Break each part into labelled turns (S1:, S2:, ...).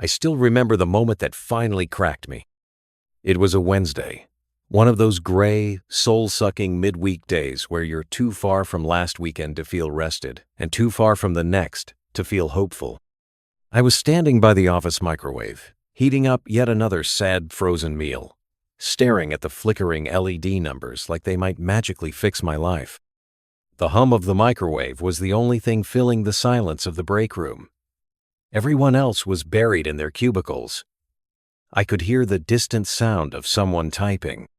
S1: I still remember the moment that finally cracked me. It was a Wednesday, one of those gray, soul-sucking midweek days where you're too far from last weekend to feel rested and too far from the next to feel hopeful. I was standing by the office microwave, heating up yet another sad frozen meal, staring at the flickering LED numbers like they might magically fix my life. The hum of the microwave was the only thing filling the silence of the break room. Everyone else was buried in their cubicles. I could hear the distant sound of someone typing,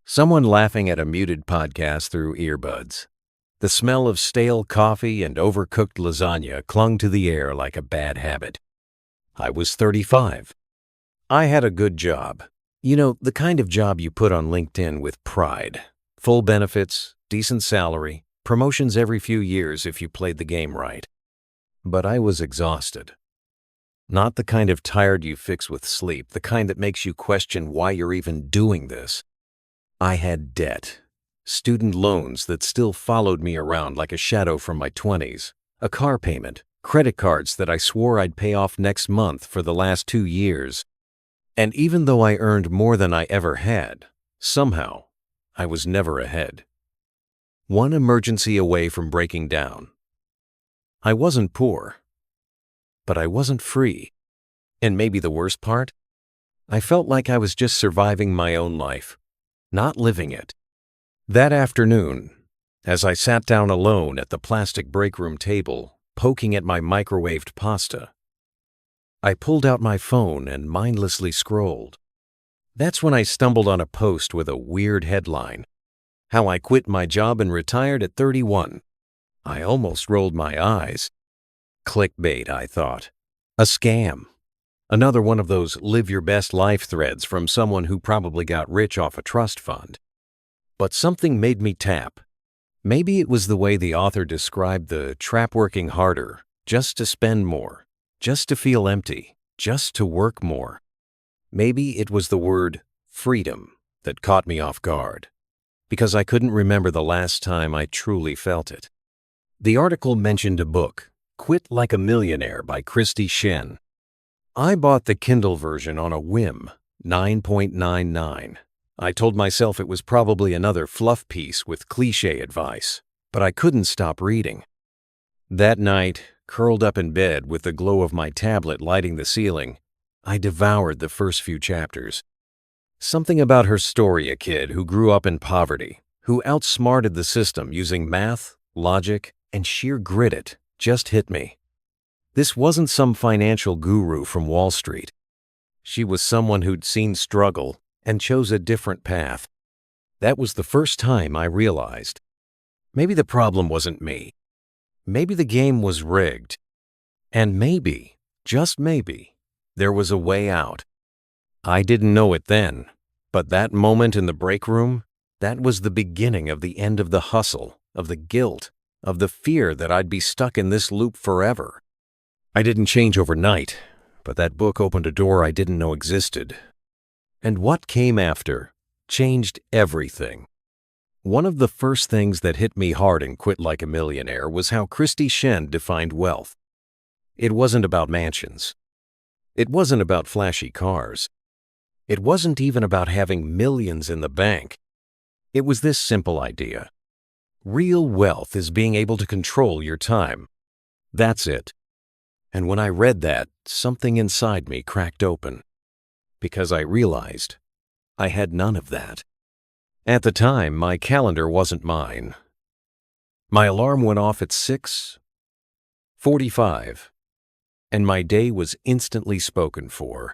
S1: someone laughing at a muted podcast through earbuds. The smell of stale coffee and overcooked lasagna clung to the air like a bad habit. I was 35. I had a good job. You know, the kind of job you put on LinkedIn with pride. Full benefits, decent salary, promotions every few years if you played the game right. But I was exhausted. Not the kind of tired you fix with sleep, the kind that makes you question why you're even doing this. I had debt. Student loans that still followed me around like a shadow from my 20s, a car payment, credit cards that I swore I'd pay off next month for the last 2 years. And even though I earned more than I ever had, somehow, I was never ahead. One emergency away from breaking down. I wasn't poor, but I wasn't free. And maybe the worst part? I felt like I was just surviving my own life, not living it. That afternoon, as I sat down alone at the plastic break room table, poking at my microwaved pasta, I pulled out my phone and mindlessly scrolled. That's when I stumbled on a post with a weird headline, "How I Quit My Job and Retired at 31. I almost rolled my eyes. Clickbait, I thought. A scam. Another one of those live your best life threads from someone who probably got rich off a trust fund. But something made me tap. Maybe it was the way the author described the trap working harder, just to spend more, just to feel empty, just to work more. Maybe it was the word freedom that caught me off guard, because I couldn't remember the last time I truly felt it. The article mentioned a book, Quit Like a Millionaire by Kristy Shen. I bought the Kindle version on a whim, 9.99. I told myself it was probably another fluff piece with cliché advice, but I couldn't stop reading. That night, curled up in bed with the glow of my tablet lighting the ceiling, I devoured the first few chapters. Something about her story, a kid who grew up in poverty, who outsmarted the system using math, logic, and sheer grit, just hit me. This wasn't some financial guru from Wall Street. She was someone who'd seen struggle and chose a different path. That was the first time I realized. Maybe the problem wasn't me. Maybe the game was rigged. And maybe, just maybe, there was a way out. I didn't know it then, but that moment in the break room, that was the beginning of the end of the hustle, of the guilt, of the fear that I'd be stuck in this loop forever. I didn't change overnight, but that book opened a door I didn't know existed. And what came after changed everything. One of the first things that hit me hard in Quit Like a Millionaire was how Kristy Shen defined wealth. It wasn't about mansions. It wasn't about flashy cars. It wasn't even about having millions in the bank. It was this simple idea. Real wealth is being able to control your time. That's it. And when I read that, something inside me cracked open. Because I realized I had none of that. At the time, my calendar wasn't mine. My alarm went off at 6:45, and my day was instantly spoken for.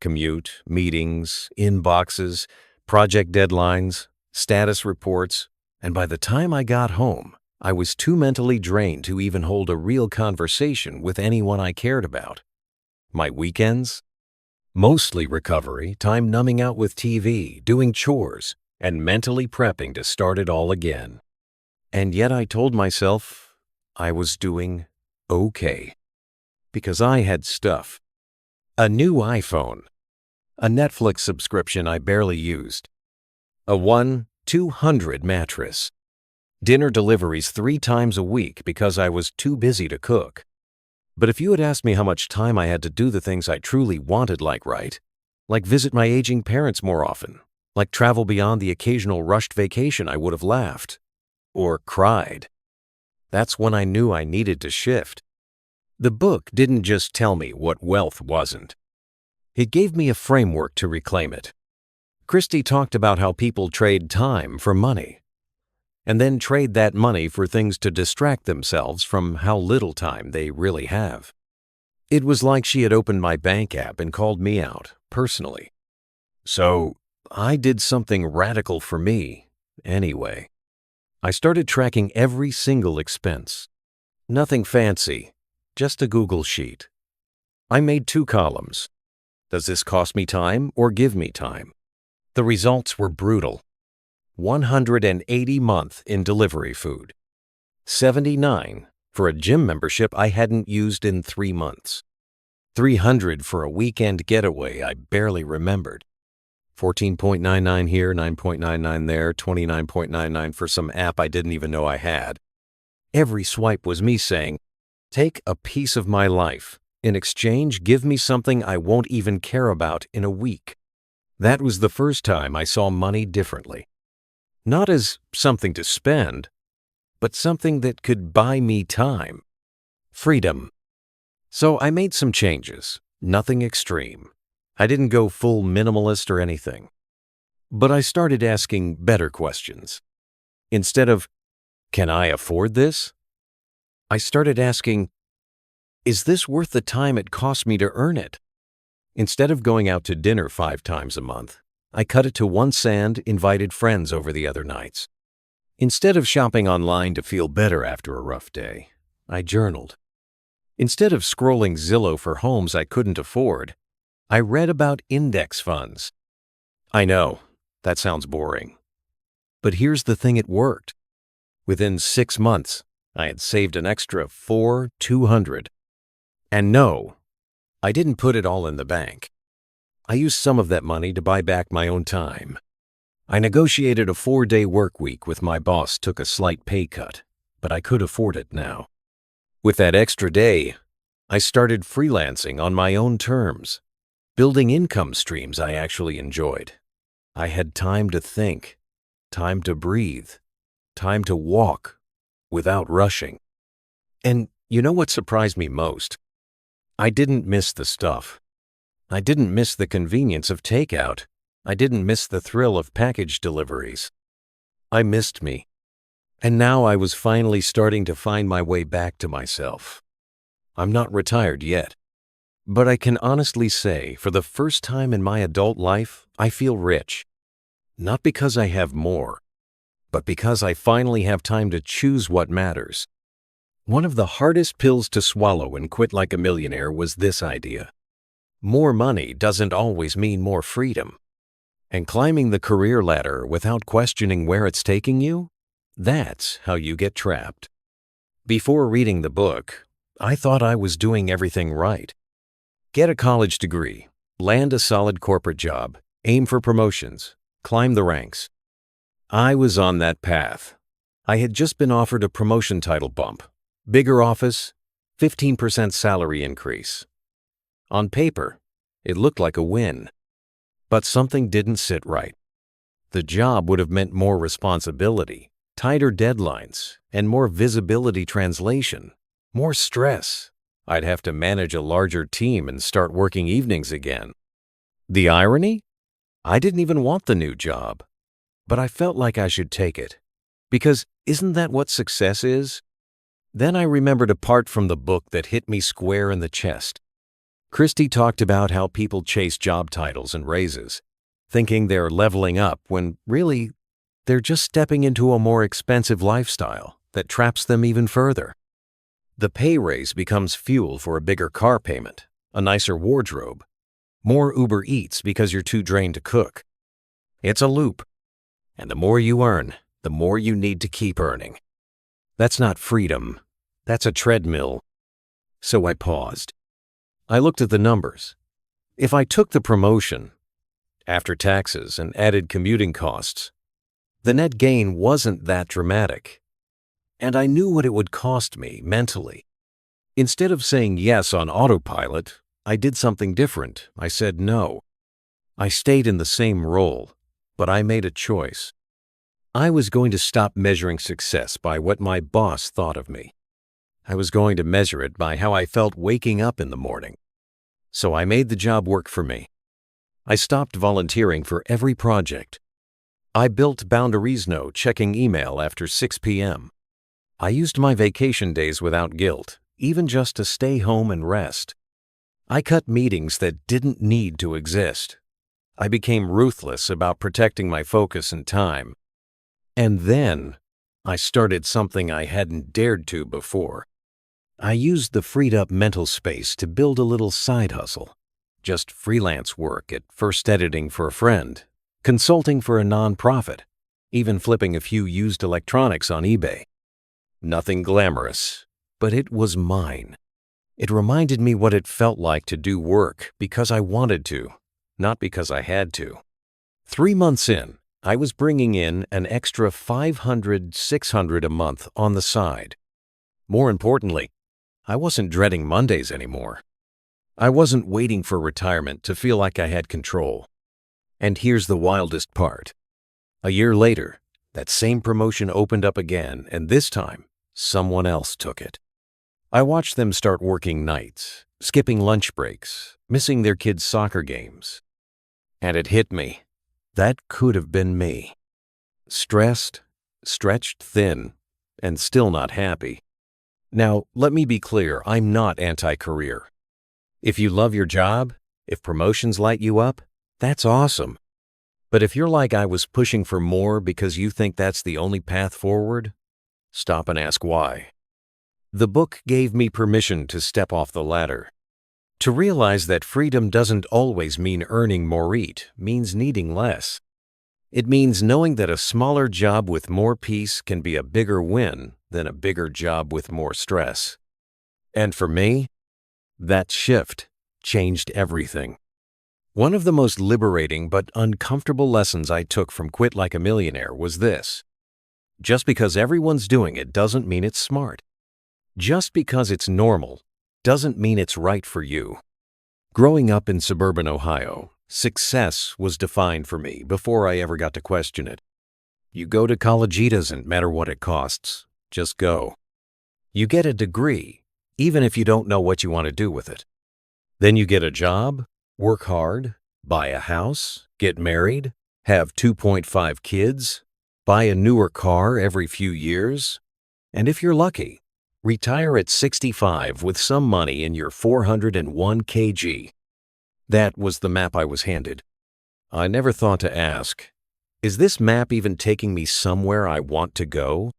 S1: Commute, meetings, inboxes, project deadlines, status reports, and by the time I got home, I was too mentally drained to even hold a real conversation with anyone I cared about. My weekends? Mostly recovery, time numbing out with TV, doing chores, and mentally prepping to start it all again. And yet I told myself I was doing okay. Because I had stuff. A new iPhone. A Netflix subscription I barely used. A 1-200 mattress. Dinner deliveries 3 times a week because I was too busy to cook. But if you had asked me how much time I had to do the things I truly wanted, like visit my aging parents more often, like travel beyond the occasional rushed vacation, I would have laughed. Or cried. That's when I knew I needed to shift. The book didn't just tell me what wealth wasn't. It gave me a framework to reclaim it. Kristy talked about how people trade time for money, and then trade that money for things to distract themselves from how little time they really have. It was like she had opened my bank app and called me out, personally. So, I did something radical for me, anyway. I started tracking every single expense. Nothing fancy, just a Google sheet. I made 2 columns. Does this cost me time or give me time? The results were brutal. $180 a month in delivery food. $79 for a gym membership I hadn't used in 3 months. $300 for a weekend getaway I barely remembered. 14.99 here, 9.99 there, 29.99 for some app I didn't even know I had. Every swipe was me saying, take a piece of my life. In exchange, give me something I won't even care about in a week. That was the first time I saw money differently. Not as something to spend, but something that could buy me time. Freedom. So I made some changes, nothing extreme. I didn't go full minimalist or anything. But I started asking better questions. Instead of, can I afford this? I started asking, is this worth the time it costs me to earn it? Instead of going out to dinner 5 times a month, I cut it to once and invited friends over the other nights. Instead of shopping online to feel better after a rough day, I journaled. Instead of scrolling Zillow for homes I couldn't afford, I read about index funds. I know, that sounds boring. But here's the thing, it worked. Within 6 months, I had saved an extra $200. And no, I didn't put it all in the bank. I used some of that money to buy back my own time. I negotiated a 4-day work week with my boss, took a slight pay cut, but I could afford it now. With that extra day, I started freelancing on my own terms, building income streams I actually enjoyed. I had time to think, time to breathe, time to walk without rushing. And you know what surprised me most? I didn't miss the stuff. I didn't miss the convenience of takeout. I didn't miss the thrill of package deliveries. I missed me. And now I was finally starting to find my way back to myself. I'm not retired yet. But I can honestly say, for the first time in my adult life, I feel rich. Not because I have more, but because I finally have time to choose what matters. One of the hardest pills to swallow in Quit Like a Millionaire was this idea. More money doesn't always mean more freedom. And climbing the career ladder without questioning where it's taking you, that's how you get trapped. Before reading the book, I thought I was doing everything right. Get a college degree, land a solid corporate job, aim for promotions, climb the ranks. I was on that path. I had just been offered a promotion title bump, bigger office, 15% salary increase. On paper, it looked like a win. But something didn't sit right. The job would have meant more responsibility, tighter deadlines, and more visibility translation, more stress. I'd have to manage a larger team and start working evenings again. The irony? I didn't even want the new job, but I felt like I should take it. Because isn't that what success is? Then I remembered a part from the book that hit me square in the chest. Kristy talked about how people chase job titles and raises, thinking they're leveling up when really they're just stepping into a more expensive lifestyle that traps them even further. The pay raise becomes fuel for a bigger car payment, a nicer wardrobe, more Uber Eats because you're too drained to cook. It's a loop. And the more you earn, the more you need to keep earning. That's not freedom. That's a treadmill. So I paused. I looked at the numbers. If I took the promotion, after taxes and added commuting costs, the net gain wasn't that dramatic. And I knew what it would cost me mentally. Instead of saying yes on autopilot, I did something different. I said no. I stayed in the same role, but I made a choice. I was going to stop measuring success by what my boss thought of me. I was going to measure it by how I felt waking up in the morning. So I made the job work for me. I stopped volunteering for every project. I built boundaries, no checking email after 6 p.m. I used my vacation days without guilt, even just to stay home and rest. I cut meetings that didn't need to exist. I became ruthless about protecting my focus and time. And then I started something I hadn't dared to before. I used the freed up mental space to build a little side hustle. Just freelance work at first editing for a friend, consulting for a nonprofit, even flipping a few used electronics on eBay. Nothing glamorous, but it was mine. It reminded me what it felt like to do work because I wanted to, not because I had to. 3 months in, I was bringing in an extra $500, $600 a month on the side. More importantly, I wasn't dreading Mondays anymore. I wasn't waiting for retirement to feel like I had control. And here's the wildest part. A year later, that same promotion opened up again, and this time, someone else took it. I watched them start working nights, skipping lunch breaks, missing their kids' soccer games. And it hit me. That could have been me. Stressed, stretched thin, and still not happy. Now, let me be clear, I'm not anti-career. If you love your job, if promotions light you up, that's awesome. But if you're like I was pushing for more because you think that's the only path forward, stop and ask why. The book gave me permission to step off the ladder. To realize that freedom doesn't always mean earning more, it means needing less. It means knowing that a smaller job with more peace can be a bigger win than a bigger job with more stress. And for me, that shift changed everything. One of the most liberating but uncomfortable lessons I took from Quit Like a Millionaire was this. Just because everyone's doing it doesn't mean it's smart. Just because it's normal doesn't mean it's right for you. Growing up in suburban Ohio, success was defined for me before I ever got to question it. You go to college, it doesn't matter what it costs. Just go. You get a degree, even if you don't know what you want to do with it. Then you get a job, work hard, buy a house, get married, have 2.5 kids, buy a newer car every few years, and if you're lucky, retire at 65 with some money in your 401 kg. That was the map I was handed. I never thought to ask, is this map even taking me somewhere I want to go?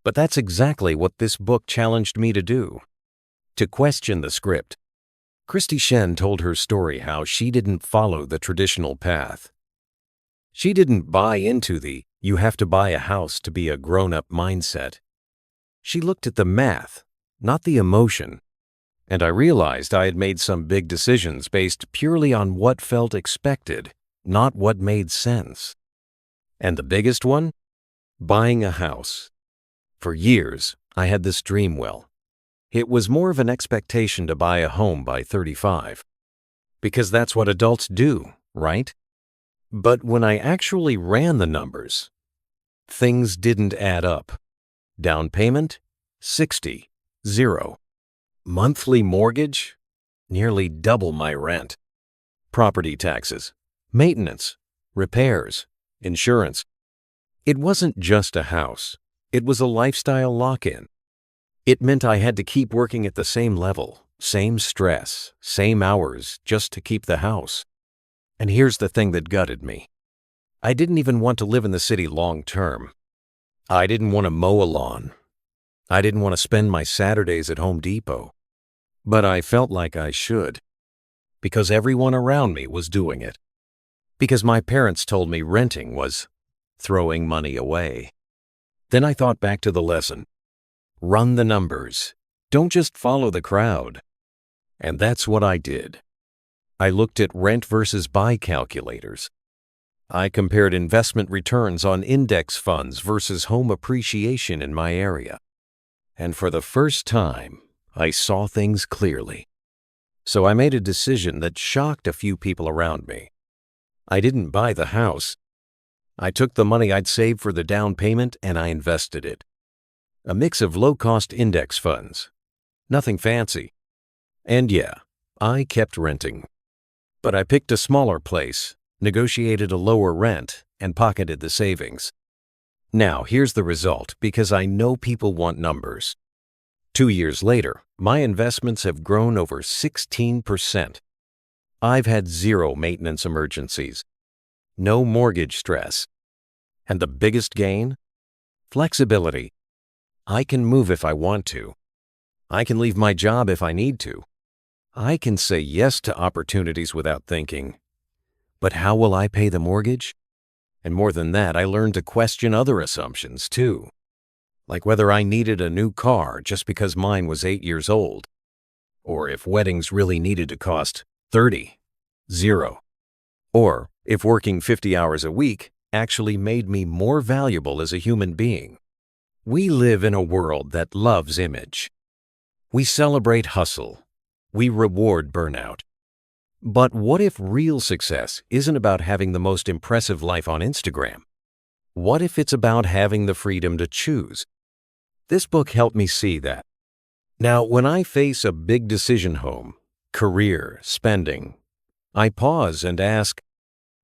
S1: But that's exactly what this book challenged me to do. To question the script. Kristy Shen told her story how she didn't follow the traditional path. She didn't buy into the "you have to buy a house to be a grown-up" mindset. She looked at the math, not the emotion. And I realized I had made some big decisions based purely on what felt expected, not what made sense. And the biggest one? Buying a house. For years, I had this dream well. It was more of an expectation to buy a home by 35. Because that's what adults do, right? But when I actually ran the numbers, things didn't add up. Down payment? 60. Zero. Monthly mortgage? Nearly double my rent. Property taxes, maintenance, repairs, insurance. It wasn't just a house. It was a lifestyle lock-in. It meant I had to keep working at the same level, same stress, same hours, just to keep the house. And here's the thing that gutted me. I didn't even want to live in the city long term. I didn't want to mow a lawn. I didn't want to spend my Saturdays at Home Depot. But I felt like I should. Because everyone around me was doing it. Because my parents told me renting was throwing money away. Then I thought back to the lesson. Run the numbers. Don't just follow the crowd. And that's what I did. I looked at rent versus buy calculators. I compared investment returns on index funds versus home appreciation in my area. And for the first time, I saw things clearly. So I made a decision that shocked a few people around me. I didn't buy the house. I took the money I'd saved for the down payment and I invested it. A mix of low-cost index funds. Nothing fancy. And yeah, I kept renting. But I picked a smaller place, negotiated a lower rent, and pocketed the savings. Now, here's the result, because I know people want numbers. 2 years later, my investments have grown over 16%. I've had zero maintenance emergencies, no mortgage stress. And the biggest gain? Flexibility. I can move if I want to. I can leave my job if I need to. I can say yes to opportunities without thinking. But how will I pay the mortgage? And more than that, I learned to question other assumptions too. Like whether I needed a new car just because mine was 8 years old. Or if weddings really needed to cost 30, 0. Or if working 50 hours a week actually made me more valuable as a human being. We live in a world that loves image. We celebrate hustle. We reward burnout. But what if real success isn't about having the most impressive life on Instagram? What if it's about having the freedom to choose? This book helped me see that. Now, when I face a big decision home, career, spending, I pause and ask,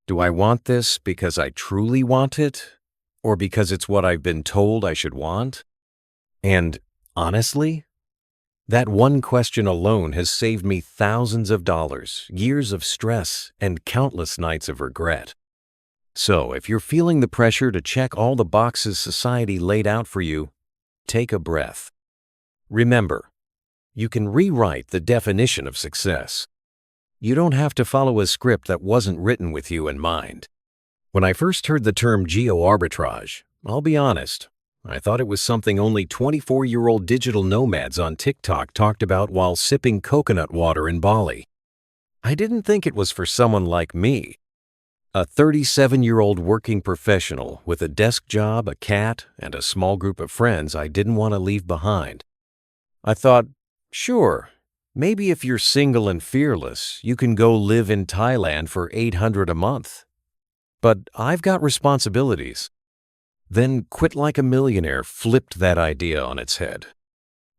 S1: do I want this because I truly want it? Or because it's what I've been told I should want? And honestly, that one question alone has saved me thousands of dollars, years of stress, and countless nights of regret. So, if you're feeling the pressure to check all the boxes society laid out for you, take a breath. Remember, you can rewrite the definition of success. You don't have to follow a script that wasn't written with you in mind. When I first heard the term geo-arbitrage, I'll be honest, I thought it was something only 24-year-old digital nomads on TikTok talked about while sipping coconut water in Bali. I didn't think it was for someone like me, a 37-year-old working professional with a desk job, a cat, and a small group of friends I didn't want to leave behind. I thought, sure, maybe if you're single and fearless, you can go live in Thailand for $800 a month. But I've got responsibilities. Then Quit Like a Millionaire flipped that idea on its head.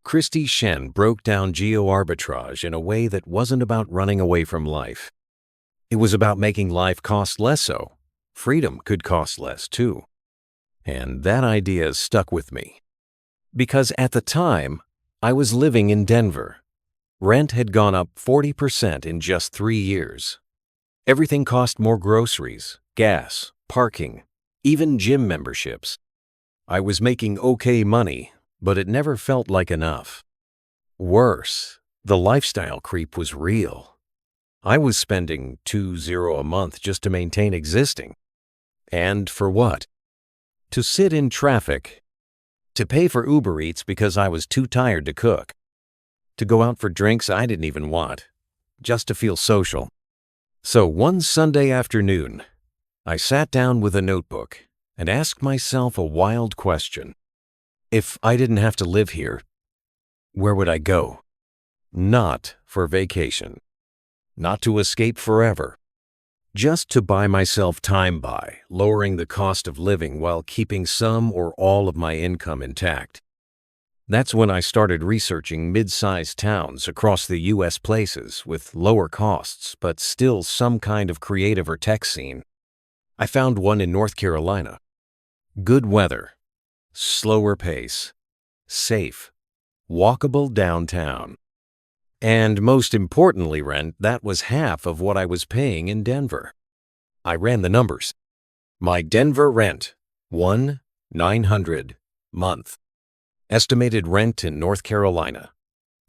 S1: Kristy Shen broke down geo-arbitrage in a way that wasn't about running away from life. It was about making life cost less so. Freedom could cost less too. And that idea stuck with me. Because at the time, I was living in Denver. Rent had gone up 40% in just 3 years. Everything cost more: groceries, gas, parking, even gym memberships. I was making okay money, but it never felt like enough. Worse, the lifestyle creep was real. I was spending $2,000 a month just to maintain existing. And for what? To sit in traffic. To pay for Uber Eats because I was too tired to cook. To go out for drinks I didn't even want, just to feel social. So one Sunday afternoon, I sat down with a notebook and asked myself a wild question. If I didn't have to live here, where would I go? Not for vacation. Not to escape forever. Just to buy myself time by lowering the cost of living while keeping some or all of my income intact. That's when I started researching mid-sized towns across the U.S. places with lower costs but still some kind of creative or tech scene. I found one in North Carolina. Good weather, slower pace, safe, walkable downtown. And most importantly, rent that was half of what I was paying in Denver. I ran the numbers. My Denver rent, $1,900 month. Estimated rent in North Carolina,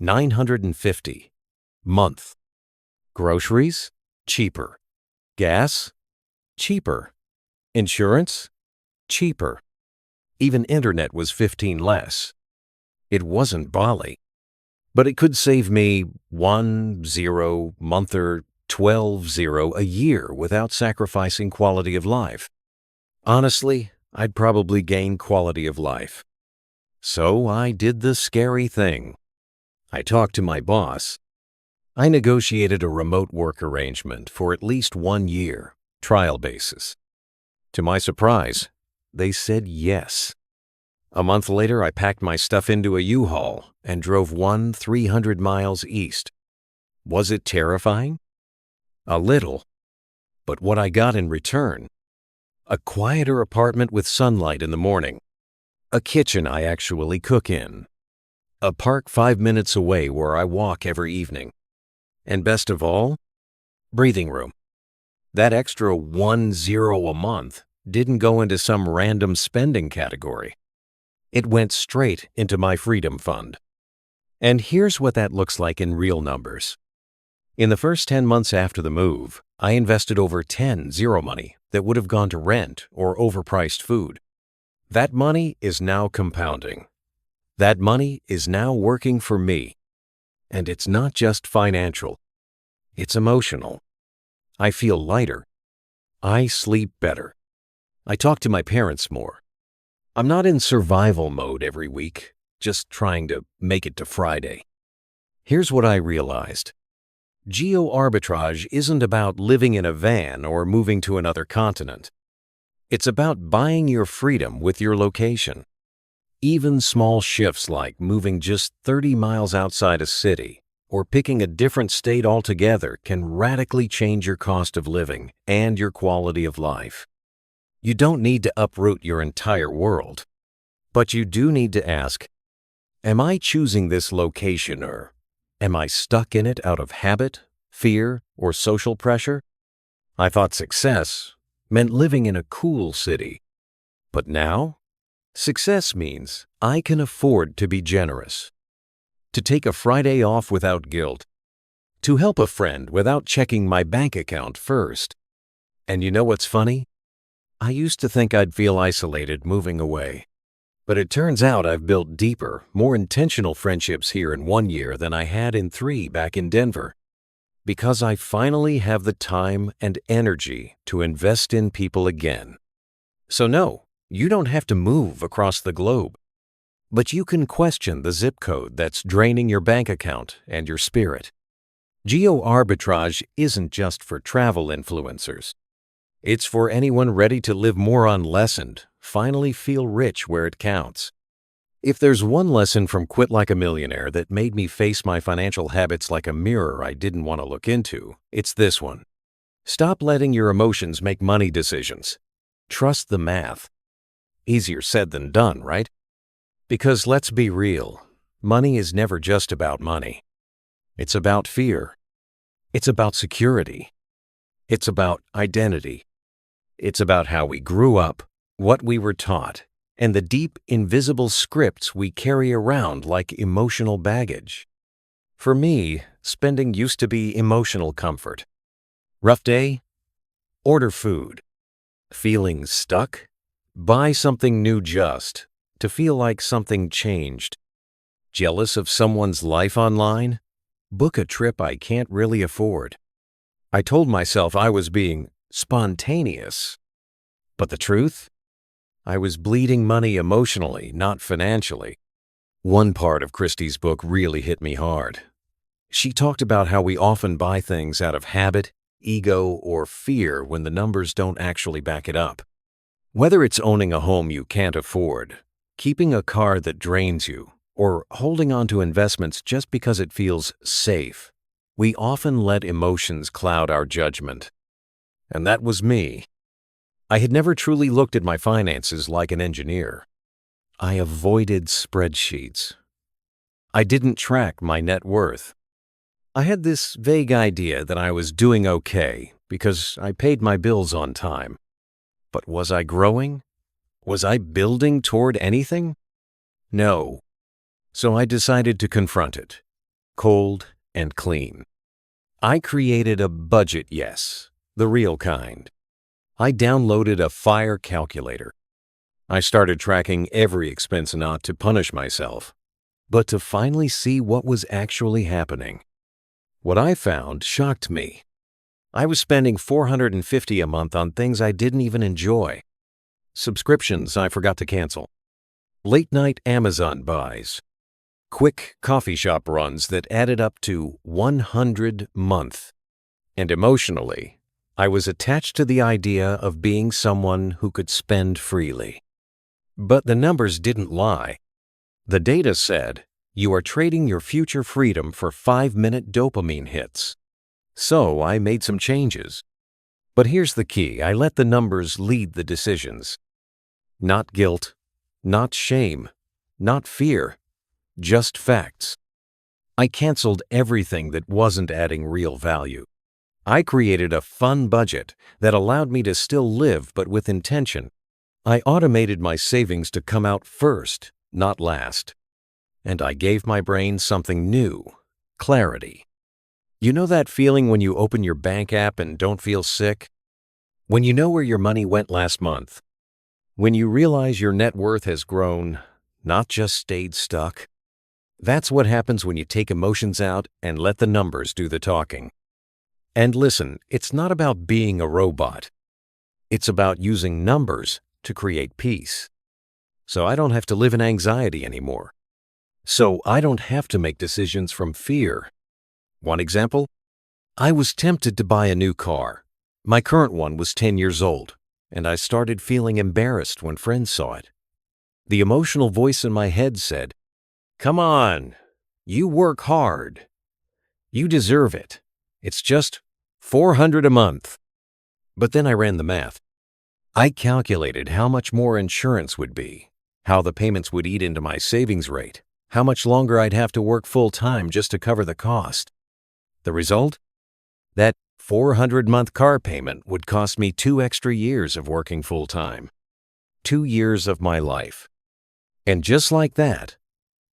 S1: $950 month. Groceries, cheaper. Gas, cheaper. Insurance, cheaper. Even internet was $15 less. It wasn't Bali. But it could save me $1,000 month or $12,000 a year without sacrificing quality of life. Honestly, I'd probably gain quality of life. So I did the scary thing. I talked to my boss. I negotiated a remote work arrangement for at least 1 year, trial basis. To my surprise, they said yes. A month later, I packed my stuff into a U-Haul and drove 300 miles east. Was it terrifying? A little. But what I got in return? A quieter apartment with sunlight in the morning. A kitchen I actually cook in. A park 5 minutes away where I walk every evening. And best of all, breathing room. That extra 10 a month didn't go into some random spending category. It went straight into my freedom fund. And here's what that looks like in real numbers. In the first 10 months after the move, I invested over 10 money that would have gone to rent or overpriced food. That money is now compounding. That money is now working for me. And it's not just financial. It's emotional. I feel lighter. I sleep better. I talk to my parents more. I'm not in survival mode every week, just trying to make it to Friday. Here's what I realized. Geo-arbitrage isn't about living in a van or moving to another continent. It's about buying your freedom with your location. Even small shifts like moving just 30 miles outside a city or picking a different state altogether can radically change your cost of living and your quality of life. You don't need to uproot your entire world, but you do need to ask, am I choosing this location or am I stuck in it out of habit, fear, or social pressure? I thought success meant living in a cool city. But now, success means I can afford to be generous, to take a Friday off without guilt, to help a friend without checking my bank account first. And you know what's funny? I used to think I'd feel isolated moving away. But it turns out I've built deeper, more intentional friendships here in 1 year than I had in 3 back in Denver. Because I finally have the time and energy to invest in people again. So no, you don't have to move across the globe. But you can question the zip code that's draining your bank account and your spirit. Geo-arbitrage isn't just for travel influencers. It's for anyone ready to live more on less and finally feel rich where it counts. If there's one lesson from Quit Like a Millionaire that made me face my financial habits like a mirror I didn't want to look into, it's this one. Stop letting your emotions make money decisions. Trust the math. Easier said than done, right? Because let's be real, money is never just about money. It's about fear. It's about security. It's about identity. It's about how we grew up, what we were taught, and the deep, invisible scripts we carry around like emotional baggage. For me, spending used to be emotional comfort. Rough day? Order food. Feeling stuck? Buy something new just to feel like something changed. Jealous of someone's life online? Book a trip I can't really afford. I told myself I was being spontaneous. But the truth? I was bleeding money emotionally, not financially. One part of Kristy's book really hit me hard. She talked about how we often buy things out of habit, ego, or fear when the numbers don't actually back it up. Whether it's owning a home you can't afford, keeping a car that drains you, or holding on to investments just because it feels safe, we often let emotions cloud our judgment. And that was me. I had never truly looked at my finances like an engineer. I avoided spreadsheets. I didn't track my net worth. I had this vague idea that I was doing okay because I paid my bills on time. But was I growing? Was I building toward anything? No. So I decided to confront it, cold and clean. I created a budget, yes, the real kind. I downloaded a FIRE calculator. I started tracking every expense not to punish myself, but to finally see what was actually happening. What I found shocked me. I was spending $450 a month on things I didn't even enjoy. Subscriptions I forgot to cancel. Late-night Amazon buys. quick coffee shop runs that added up to 100 month. And emotionally, I was attached to the idea of being someone who could spend freely. But the numbers didn't lie. The data said, you are trading your future freedom for 5-minute dopamine hits. So I made some changes. But here's the key, I let the numbers lead the decisions. Not guilt, not shame, not fear, just facts. I canceled everything that wasn't adding real value. I created a fun budget that allowed me to still live but with intention. I automated my savings to come out first, not last. And I gave my brain something new, clarity. You know that feeling when you open your bank app and don't feel sick? When you know where your money went last month? When you realize your net worth has grown, not just stayed stuck? That's what happens when you take emotions out and let the numbers do the talking. And listen, it's not about being a robot. It's about using numbers to create peace. So I don't have to live in anxiety anymore. So I don't have to make decisions from fear. One example? I was tempted to buy a new car. My current one was 10 years old, and I started feeling embarrassed when friends saw it. The emotional voice in my head said, "Come on, you work hard. You deserve it. It's just $400 a month." But then I ran the math. I calculated how much more insurance would be, how the payments would eat into my savings rate, how much longer I'd have to work full-time just to cover the cost. The result? That $400-month car payment would cost me 2 extra years of working full-time. 2 years of my life. And just like that,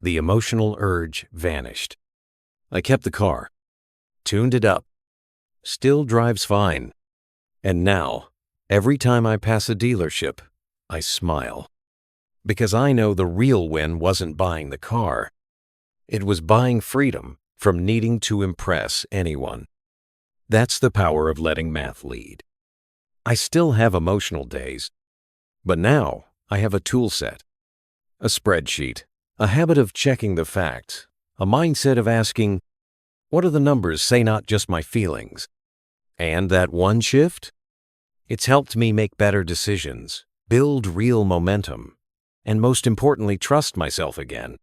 S1: the emotional urge vanished. I kept the car, tuned it up, still drives fine. And now, every time I pass a dealership, I smile. Because I know the real win wasn't buying the car. It was buying freedom from needing to impress anyone. That's the power of letting math lead. I still have emotional days, but now I have a tool set, a spreadsheet, a habit of checking the facts, a mindset of asking, what do the numbers say, not just my feelings? And that one shift? It's helped me make better decisions, build real momentum, and most importantly, trust myself again.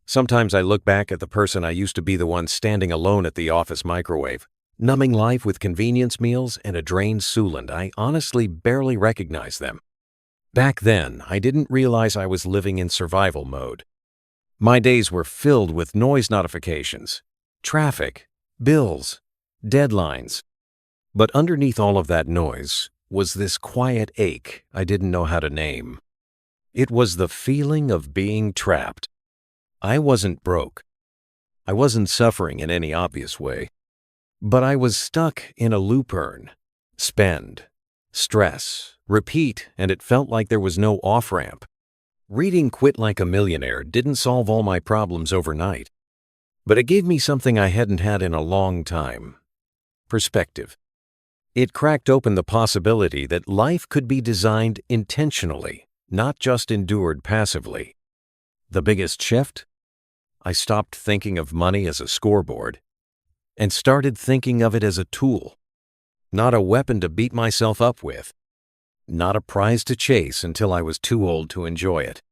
S1: Sometimes I look back at the person I used to be, the one standing alone at the office microwave, numbing life with convenience meals and a drained Suland. I honestly barely recognize them. Back then, I didn't realize I was living in survival mode. My days were filled with noise notifications, traffic, bills, deadlines. But underneath all of that noise was this quiet ache I didn't know how to name. It was the feeling of being trapped. I wasn't broke. I wasn't suffering in any obvious way. But I was stuck in a loop. Earn, spend, stress, repeat, and it felt like there was no off-ramp. Reading Quit Like a Millionaire didn't solve all my problems overnight, but it gave me something I hadn't had in a long time: perspective. It cracked open the possibility that life could be designed intentionally, not just endured passively. The biggest shift? I stopped thinking of money as a scoreboard and started thinking of it as a tool, not a weapon to beat myself up with, not a prize to chase until I was too old to enjoy it.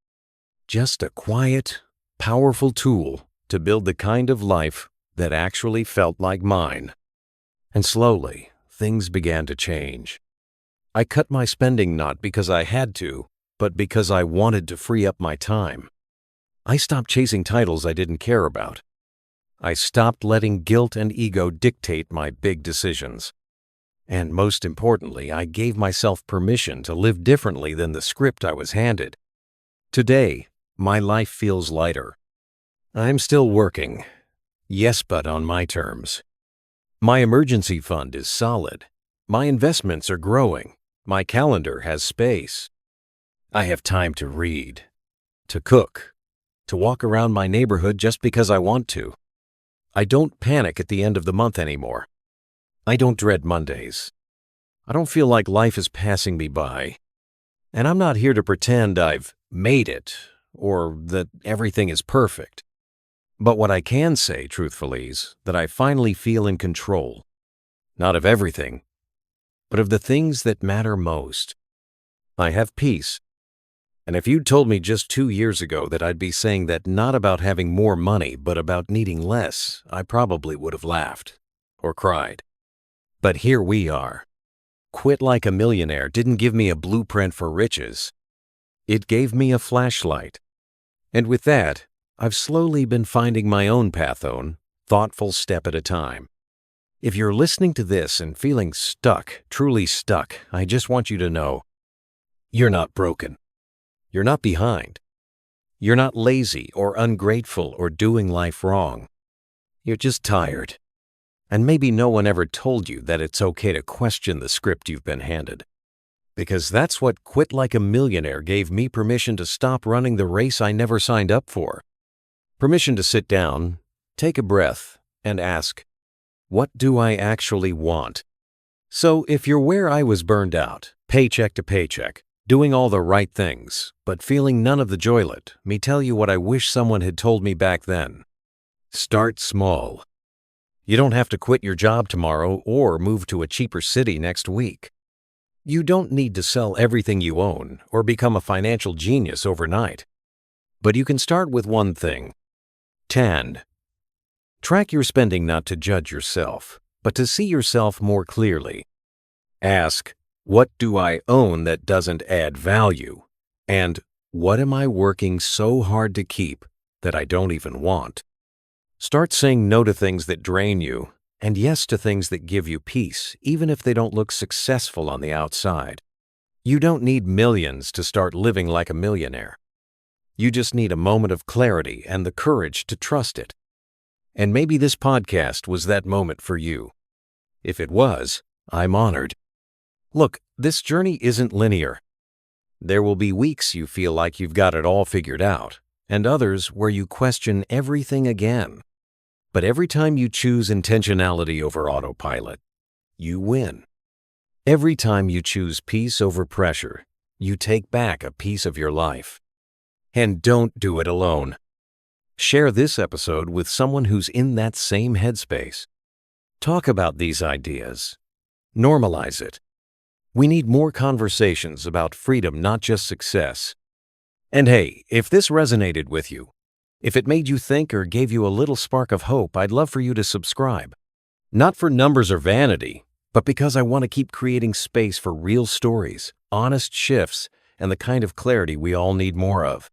S1: Just a quiet, powerful tool to build the kind of life that actually felt like mine. And slowly, things began to change. I cut my spending not because I had to, but because I wanted to free up my time. I stopped chasing titles I didn't care about. I stopped letting guilt and ego dictate my big decisions. And most importantly, I gave myself permission to live differently than the script I was handed. Today, my life feels lighter. I'm still working. Yes, but on my terms. My emergency fund is solid. My investments are growing. My calendar has space. I have time to read, to cook, to walk around my neighborhood just because I want to. I don't panic at the end of the month anymore. I don't dread Mondays. I don't feel like life is passing me by. And I'm not here to pretend I've made it or that everything is perfect. But what I can say, truthfully, is that I finally feel in control. Not of everything, but of the things that matter most. I have peace. And if you'd told me just 2 years ago that I'd be saying that not about having more money, but about needing less, I probably would have laughed or cried. But here we are. Quit Like a Millionaire didn't give me a blueprint for riches. It gave me a flashlight. And with that, I've slowly been finding my own path on, thoughtful step at a time. If you're listening to this and feeling stuck, truly stuck, I just want you to know, you're not broken. You're not behind. You're not lazy or ungrateful or doing life wrong. You're just tired. And maybe no one ever told you that it's okay to question the script you've been handed. Because that's what Quit Like a Millionaire gave me permission to stop running the race I never signed up for. Permission to sit down, take a breath, and ask, what do I actually want? So if you're where I was burned out, paycheck to paycheck, doing all the right things, but feeling none of the joy, let me tell you what I wish someone had told me back then. Start small. You don't have to quit your job tomorrow or move to a cheaper city next week. You don't need to sell everything you own or become a financial genius overnight. But you can start with one thing. Tand. Track your spending not to judge yourself, but to see yourself more clearly. Ask, what do I own that doesn't add value? And what am I working so hard to keep that I don't even want? Start saying no to things that drain you and yes to things that give you peace, even if they don't look successful on the outside. You don't need millions to start living like a millionaire. You just need a moment of clarity and the courage to trust it. And maybe this podcast was that moment for you. If it was, I'm honored. Look, this journey isn't linear. There will be weeks you feel like you've got it all figured out, and others where you question everything again. But every time you choose intentionality over autopilot, you win. Every time you choose peace over pressure, you take back a piece of your life. And don't do it alone. Share this episode with someone who's in that same headspace. Talk about these ideas. Normalize it. We need more conversations about freedom, not just success. And hey, if this resonated with you, if it made you think or gave you a little spark of hope, I'd love for you to subscribe. Not for numbers or vanity, but because I want to keep creating space for real stories, honest shifts, and the kind of clarity we all need more of.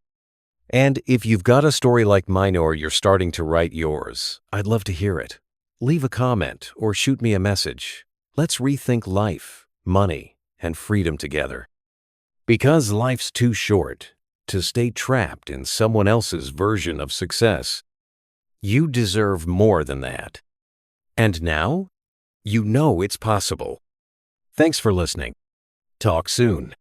S1: And if you've got a story like mine or you're starting to write yours, I'd love to hear it. Leave a comment or shoot me a message. Let's rethink life, money, and freedom together. Because life's too short to stay trapped in someone else's version of success. You deserve more than that. And now, you know it's possible. Thanks for listening. Talk soon.